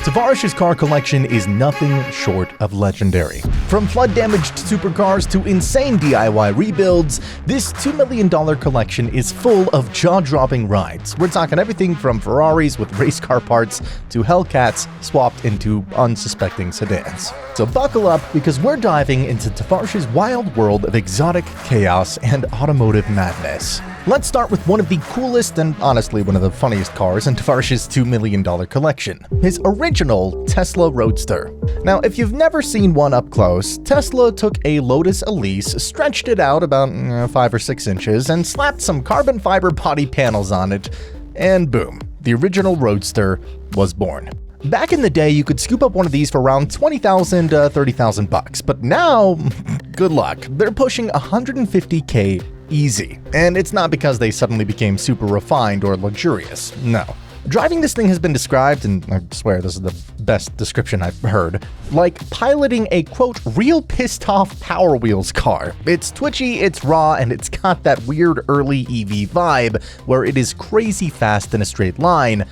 Tavarish's car collection is nothing short of legendary. From flood-damaged supercars to insane DIY rebuilds, this $2 million collection is full of jaw-dropping rides. We're talking everything from Ferraris with race car parts to Hellcats swapped into unsuspecting sedans. So buckle up, because we're diving into Tavarish's wild world of exotic chaos and automotive madness. Let's start with one of the coolest and honestly one of the funniest cars in Tavarish's $2 million collection, his original Tesla Roadster. Now, if you've never seen one up close, Tesla took a Lotus Elise, stretched it out about 5 or 6 inches, and slapped some carbon fiber body panels on it, and boom, the original Roadster was born. Back in the day, you could scoop up one of these for around $20,000 to $30,000, but now, good luck, they're pushing $150K easy. And it's not because they suddenly became super refined or luxurious, no. Driving this thing has been described, and I swear this is the best description I've heard, like piloting a quote, real pissed off Power Wheels car. It's twitchy, it's raw, and it's got that weird early EV vibe where it is crazy fast in a straight line,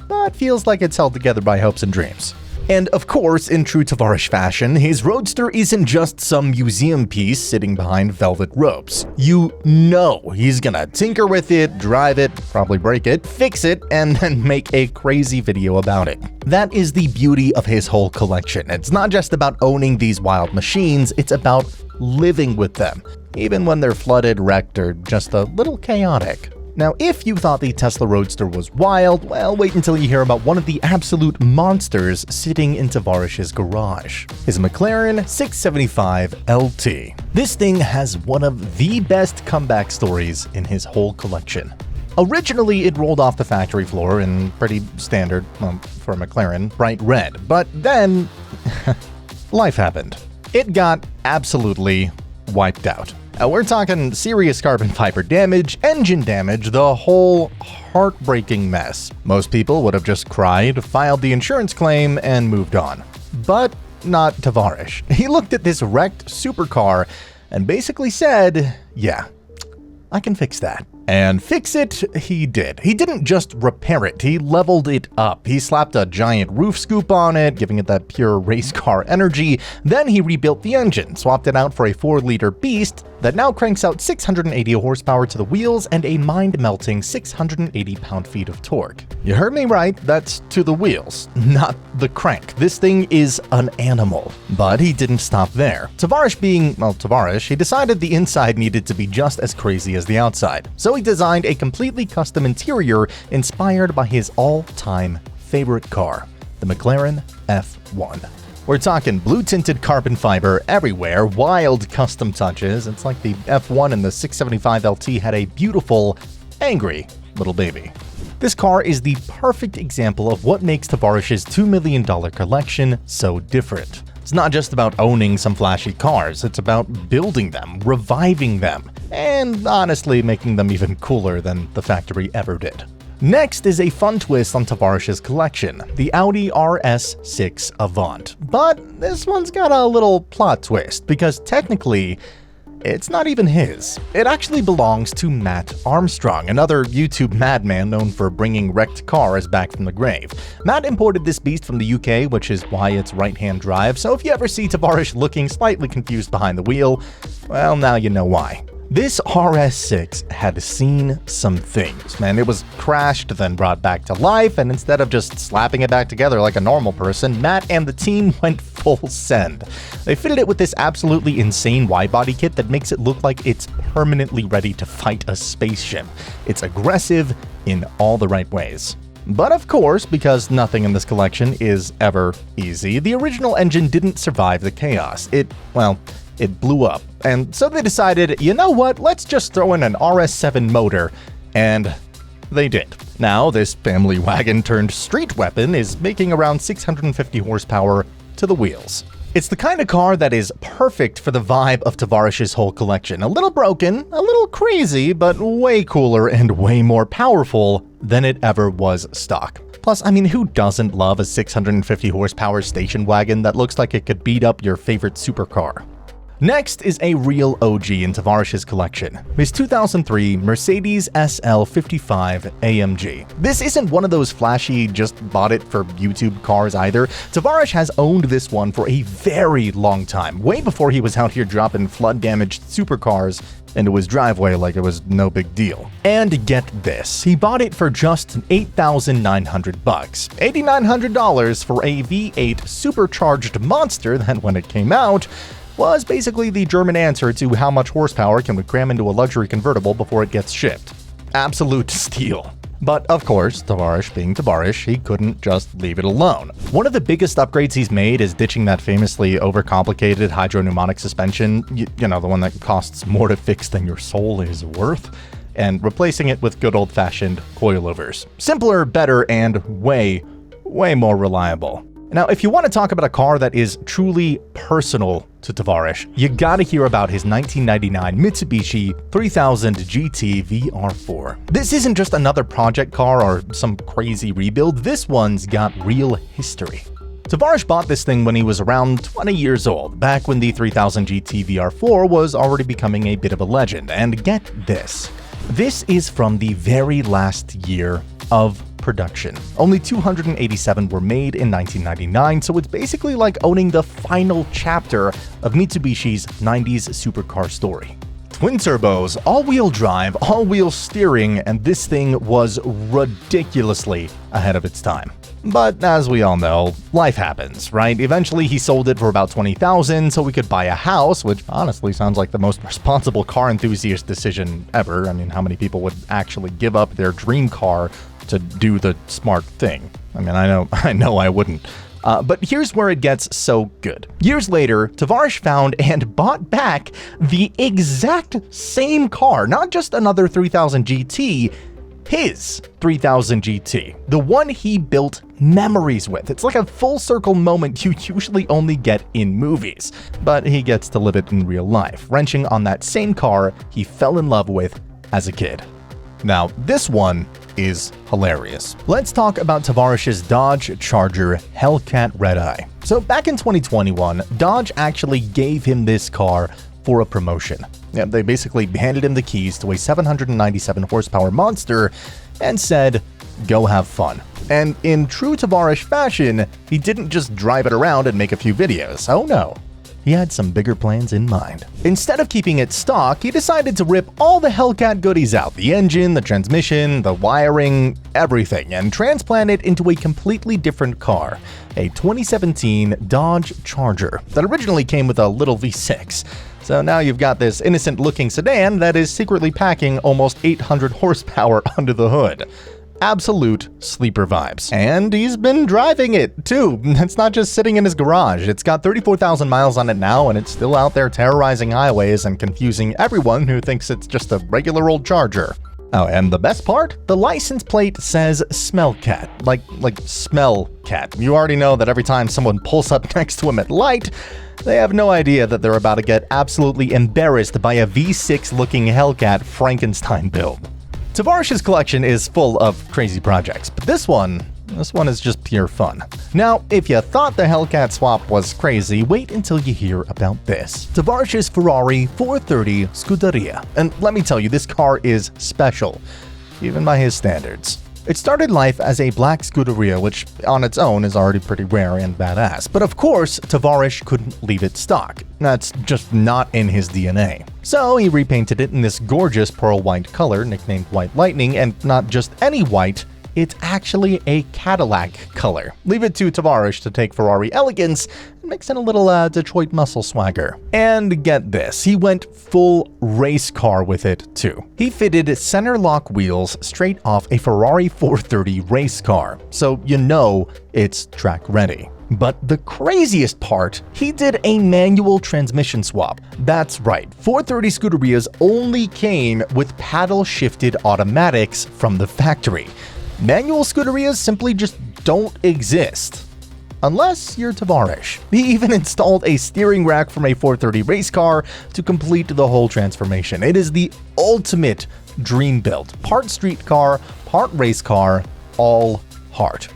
but feels like it's held together by hopes and dreams. And of course, in true Tavarish fashion, his Roadster isn't just some museum piece sitting behind velvet ropes. You know he's gonna tinker with it, drive it, probably break it, fix it, and then make a crazy video about it. That is the beauty of his whole collection. It's not just about owning these wild machines, it's about living with them, even when they're flooded, wrecked, or just a little chaotic. Now, if you thought the Tesla Roadster was wild, well, wait until you hear about one of the absolute monsters sitting in Tavarish's garage, his McLaren 675 LT. This thing has one of the best comeback stories in his whole collection. Originally, it rolled off the factory floor in pretty standard, for McLaren, bright red, but then life happened. It got absolutely wiped out. We're talking serious carbon fiber damage, engine damage, the whole heartbreaking mess. Most people would have just cried, filed the insurance claim, and moved on. But not Tavarish. He looked at this wrecked supercar and basically said, yeah, I can fix that. And fix it, he did. He didn't just repair it, he leveled it up. He slapped a giant roof scoop on it, giving it that pure race car energy. Then he rebuilt the engine, swapped it out for a 4-liter beast that now cranks out 680 horsepower to the wheels and a mind-melting 680 pound-feet of torque. You heard me right, that's to the wheels, not the crank. This thing is an animal. But he didn't stop there. Tavarish being, well, Tavarish, he decided the inside needed to be just as crazy as the outside. So he designed a completely custom interior inspired by his all-time favorite car, the McLaren F1. We're talking blue-tinted carbon fiber everywhere, wild custom touches. It's like the F1 and the 675 LT had a beautiful, angry little baby. This car is the perfect example of what makes Tavarish's $2 million collection so different. It's not just about owning some flashy cars, it's about building them, reviving them, and honestly making them even cooler than the factory ever did. Next is a fun twist on Tavarish's collection, the Audi RS6 Avant. But this one's got a little plot twist, because technically, it's not even his. It actually belongs to Matt Armstrong, another YouTube madman known for bringing wrecked cars back from the grave. Matt imported this beast from the UK, which is why it's right-hand drive, so if you ever see Tavarish looking slightly confused behind the wheel, well, now you know why. This RS6 had seen some things, man. It was crashed, then brought back to life, and instead of just slapping it back together like a normal person, Matt and the team went full send. They fitted it with this absolutely insane widebody kit that makes it look like it's permanently ready to fight a spaceship. It's aggressive in all the right ways. But of course, because nothing in this collection is ever easy, the original engine didn't survive the chaos. It blew up. And so they decided, you know what, let's just throw in an RS7 motor, and they did. Now, this family wagon turned street weapon is making around 650 horsepower to the wheels. It's the kind of car that is perfect for the vibe of Tavarish's whole collection. A little broken, a little crazy, but way cooler and way more powerful than it ever was stock. Plus, I mean, who doesn't love a 650 horsepower station wagon that looks like it could beat up your favorite supercar? Next is a real OG in Tavarish's collection, his 2003 Mercedes SL55 AMG. This isn't one of those flashy, just bought it for YouTube cars either. Tavarish has owned this one for a very long time, way before he was out here dropping flood-damaged supercars into his driveway like it was no big deal. And get this, he bought it for just $8,900, $8,900 for a V8 supercharged monster that, when it came out, was basically the German answer to how much horsepower can we cram into a luxury convertible before it gets shipped. Absolute steal. But of course, Tavarish being Tavarish, he couldn't just leave it alone. One of the biggest upgrades he's made is ditching that famously overcomplicated hydropneumatic suspension, you know, the one that costs more to fix than your soul is worth, and replacing it with good old-fashioned coilovers. Simpler, better, and way more reliable. Now, if you want to talk about a car that is truly personal to Tavarish, you gotta hear about his 1999 Mitsubishi 3000 GT VR4. This isn't just another project car or some crazy rebuild, this one's got real history. Tavarish bought this thing when he was around 20 years old, back when the 3000 GT VR4 was already becoming a bit of a legend, and get this. This is from the very last year of production. Only 287 were made in 1999, so it's basically like owning the final chapter of Mitsubishi's 90s supercar story. Twin turbos, all-wheel drive, all-wheel steering, and this thing was ridiculously ahead of its time. But as we all know, life happens, right? Eventually he sold it for about $20,000 so we could buy a house, which honestly sounds like the most responsible car enthusiast decision ever. I mean, how many people would actually give up their dream car to do the smart thing? I mean, I know I wouldn't. But here's where it gets so good. Years later, Tavarish found and bought back the exact same car, not just another 3000 GT, his 3000 GT, the one he built memories with. It's like a full circle moment you usually only get in movies, but he gets to live it in real life, wrenching on that same car he fell in love with as a kid. Now, this one is hilarious. Let's talk about Tavarish's Dodge Charger Hellcat Red Eye. So back in 2021, Dodge actually gave him this car for a promotion. Yeah, they basically handed him the keys to a 797 horsepower monster and said, go have fun. And in true Tavarish fashion, he didn't just drive it around and make a few videos. Oh no. He had some bigger plans in mind. Instead of keeping it stock, he decided to rip all the Hellcat goodies out, the engine, the transmission, the wiring, everything, and transplant it into a completely different car, a 2017 Dodge Charger that originally came with a little V6. So now you've got this innocent-looking sedan that is secretly packing almost 800 horsepower under the hood. Absolute sleeper vibes. And he's been driving it, too. It's not just sitting in his garage. It's got 34,000 miles on it now, and it's still out there terrorizing highways and confusing everyone who thinks it's just a regular old Charger. Oh, and the best part? The license plate says SMELCAT, like smell cat. You already know that every time someone pulls up next to him at light, they have no idea that they're about to get absolutely embarrassed by a V6-looking Hellcat Frankenstein build. Tavarish's collection is full of crazy projects, but this one is just pure fun. Now, if you thought the Hellcat swap was crazy, wait until you hear about this. Tavarish's Ferrari 430 Scuderia. And let me tell you, this car is special, even by his standards. It started life as a black Scuderia, which on its own is already pretty rare and badass. But of course, Tavarish couldn't leave it stock. That's just not in his DNA. So he repainted it in this gorgeous pearl white color, nicknamed White Lightning, and not just any white, it's actually a Cadillac color. Leave it to Tavarish to take Ferrari elegance and mix in a little Detroit muscle swagger. And get this, he went full race car with it too. He fitted center lock wheels straight off a Ferrari 430 race car, so you know it's track ready. But the craziest part, he did a manual transmission swap. That's right, 430 Scuderias only came with paddle-shifted automatics from the factory. Manual Scuderias simply just don't exist. Unless you're Tavarish. He even installed a steering rack from a 430 race car to complete the whole transformation. It is the ultimate dream build. Part street car, part race car, all heart.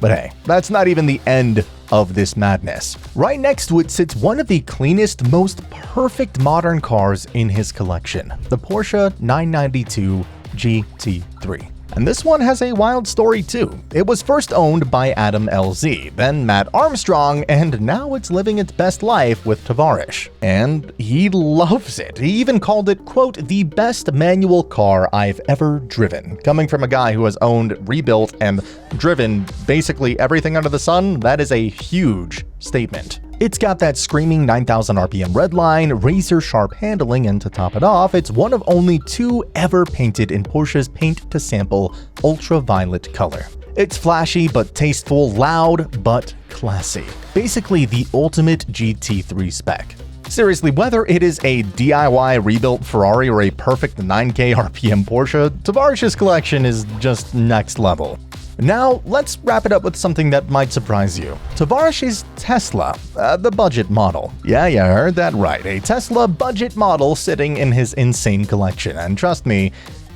But hey, that's not even the end of this madness. Right next to it sits one of the cleanest, most perfect modern cars in his collection, the Porsche 992 GT3. And this one has a wild story too. It was first owned by Adam LZ, then Matt Armstrong, and now it's living its best life with Tavarish. And he loves it. He even called it, quote, the best manual car I've ever driven. Coming from a guy who has owned, rebuilt, and driven basically everything under the sun, that is a huge statement. It's got that screaming 9,000 RPM redline, razor-sharp handling, and to top it off, it's one of only 2 ever painted in Porsche's paint-to-sample ultraviolet color. It's flashy but tasteful, loud but classy. Basically the ultimate GT3 spec. Seriously, whether it is a DIY rebuilt Ferrari or a perfect 9K RPM Porsche, Tavarish's collection is just next level. Now, let's wrap it up with something that might surprise you. Tavarish's Tesla, the budget model. Yeah, you heard that right, a Tesla budget model sitting in his insane collection, and trust me,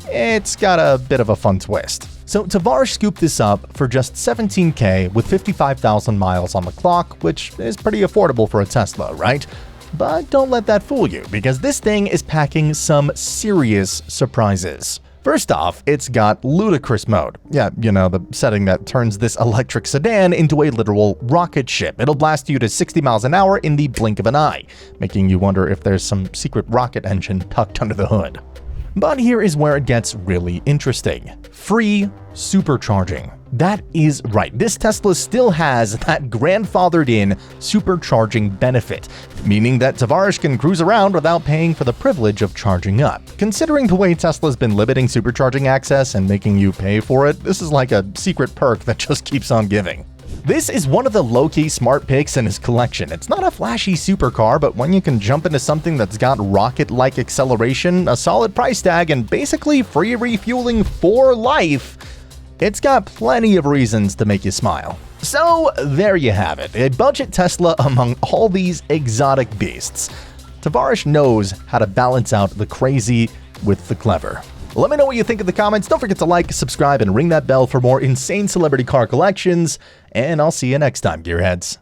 it's got a bit of a fun twist. So Tavarish scooped this up for just $17K with 55,000 miles on the clock, which is pretty affordable for a Tesla, right? But don't let that fool you, because this thing is packing some serious surprises. First off, it's got Ludicrous Mode. Yeah, you know, the setting that turns this electric sedan into a literal rocket ship. It'll blast you to 60 miles an hour in the blink of an eye, making you wonder if there's some secret rocket engine tucked under the hood. But here is where it gets really interesting. Free supercharging. That is right, this Tesla still has that grandfathered-in supercharging benefit, meaning that Tavarish can cruise around without paying for the privilege of charging up. Considering the way Tesla's been limiting supercharging access and making you pay for it, this is like a secret perk that just keeps on giving. This is one of the low-key smart picks in his collection. It's not a flashy supercar, but when you can jump into something that's got rocket-like acceleration, a solid price tag, and basically free refueling for life, it's got plenty of reasons to make you smile. So there you have it, a budget Tesla among all these exotic beasts. Tavarish knows how to balance out the crazy with the clever. Let me know what you think in the comments. Don't forget to like, subscribe, and ring that bell for more insane celebrity car collections. And I'll see you next time, gearheads.